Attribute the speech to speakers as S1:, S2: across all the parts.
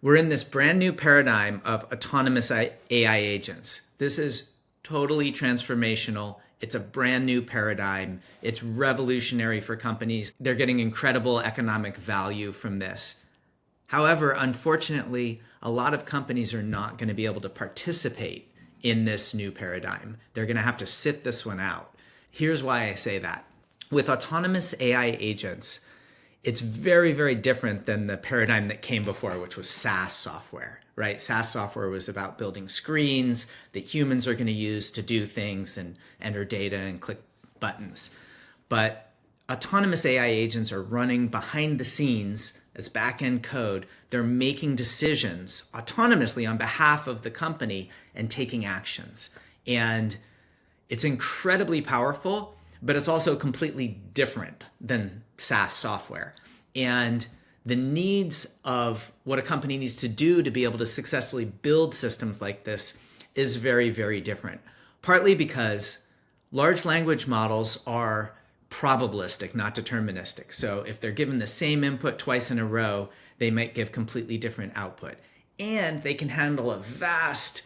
S1: We're in this brand new paradigm of autonomous AI agents. This is totally transformational. It's a brand new paradigm. It's revolutionary for companies. They're getting incredible economic value from this. However, unfortunately, a lot of companies are not going to be able to participate in this new paradigm. They're going to have to sit this one out. Here's why I say that. With autonomous AI agents, it's very, very different than the paradigm that came before, which was SaaS software, right? SaaS software was about building screens that humans are going to use to do things and enter data and click buttons. But autonomous AI agents are running behind the scenes as back-end code. They're making decisions autonomously on behalf of the company and taking actions. And it's incredibly powerful, but it's also completely different than SaaS software. And the needs of what a company needs to do to be able to successfully build systems like this is very, very different. Partly because large language models are probabilistic, not deterministic. So if they're given the same input twice in a row, they might give completely different output. And they can handle a vast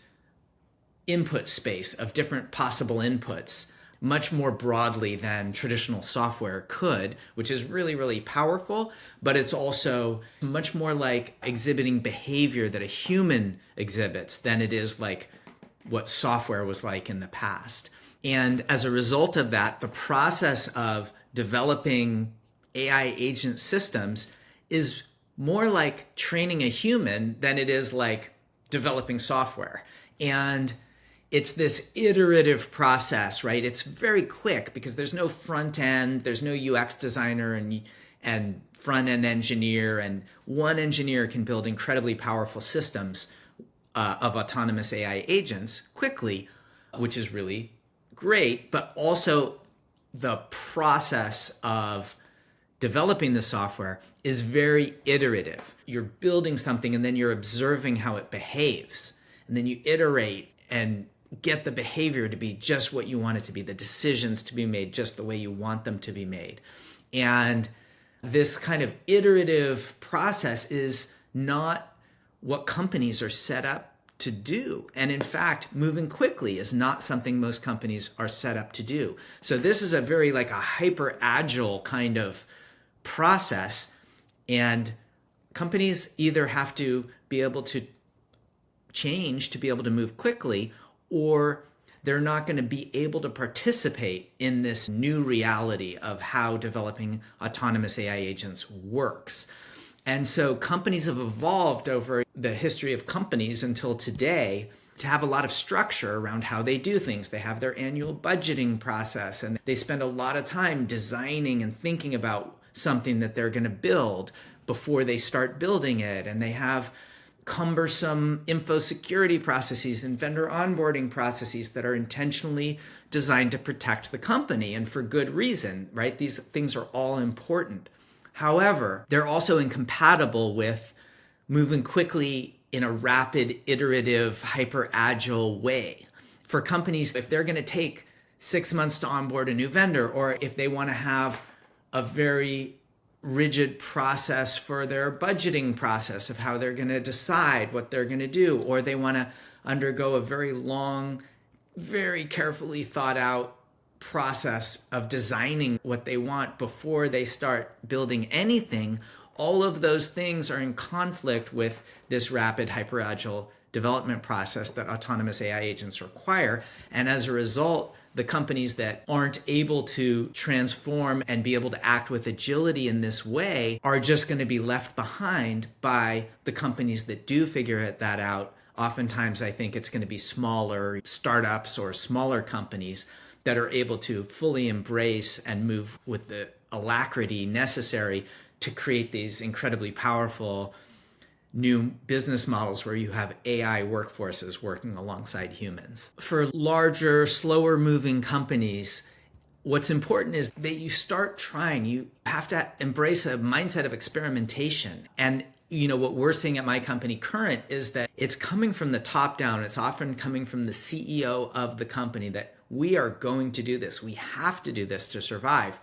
S1: input space of different possible inputs much more broadly than traditional software could, which is really, really powerful, but it's also much more like exhibiting behavior that a human exhibits than it is like what software was like in the past. And as a result of that, the process of developing AI agent systems is more like training a human than it is like developing software. And it's this iterative process, right? It's very quick because there's no front end, there's no UX designer and front end engineer, and one engineer can build incredibly powerful systems of autonomous AI agents quickly, which is really great. But also the process of developing the software is very iterative. You're building something and then you're observing how it behaves, and then you iterate and get the behavior to be just what you want it to be, the decisions to be made just the way you want them to be made. And this kind of iterative process is not what companies are set up to do. And in fact, moving quickly is not something most companies are set up to do. So this is a very like a hyper-agile kind of process. And companies either have to be able to change to be able to move quickly, or they're not going to be able to participate in this new reality of how developing autonomous AI agents works. And so companies have evolved over the history of companies until today to have a lot of structure around how they do things. They have their annual budgeting process, and they spend a lot of time designing and thinking about something that they're going to build before they start building it. And they have cumbersome info security processes and vendor onboarding processes that are intentionally designed to protect the company, and for good reason, right? These things are all important. However, they're also incompatible with moving quickly in a rapid, iterative, hyper-agile way. For companies, if they're going to take 6 months to onboard a new vendor, or if they want to have a very rigid process for their budgeting process of how they're going to decide what they're going to do, or they want to undergo a very long, very carefully thought out process of designing what they want before they start building anything, all of those things are in conflict with this rapid hyperagile development process that autonomous AI agents require. And as a result, the companies that aren't able to transform and be able to act with agility in this way are just going to be left behind by the companies that do figure that out. Oftentimes, I think it's going to be smaller startups or smaller companies that are able to fully embrace and move with the alacrity necessary to create these incredibly powerful new business models where you have AI workforces working alongside humans. For larger, slower moving companies, what's important is that you start trying. You have to embrace a mindset of experimentation. And what we're seeing at my company, Qurrent, is that it's coming from the top down. It's often coming from the CEO of the company that we are going to do this. We have to do this to survive.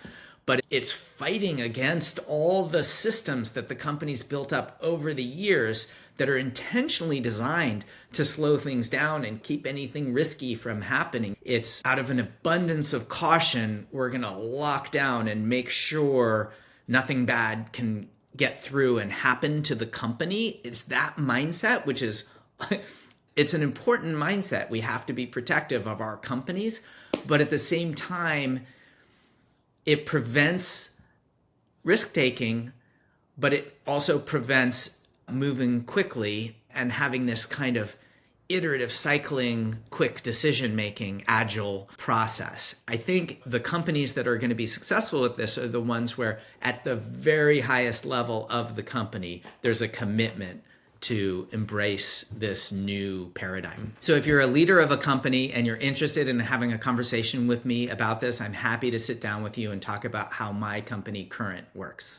S1: but it's fighting against all the systems that the company's built up over the years that are intentionally designed to slow things down and keep anything risky from happening. It's out of an abundance of caution, we're going to lock down and make sure nothing bad can get through and happen to the company. It's that mindset, which is, it's an important mindset. We have to be protective of our companies, but at the same time, it prevents risk taking, but it also prevents moving quickly and having this kind of iterative cycling, quick decision making, agile process. I think the companies that are going to be successful at this are the ones where at the very highest level of the company, there's a commitment to embrace this new paradigm. So if you're a leader of a company and you're interested in having a conversation with me about this, I'm happy to sit down with you and talk about how my company Qurrent works.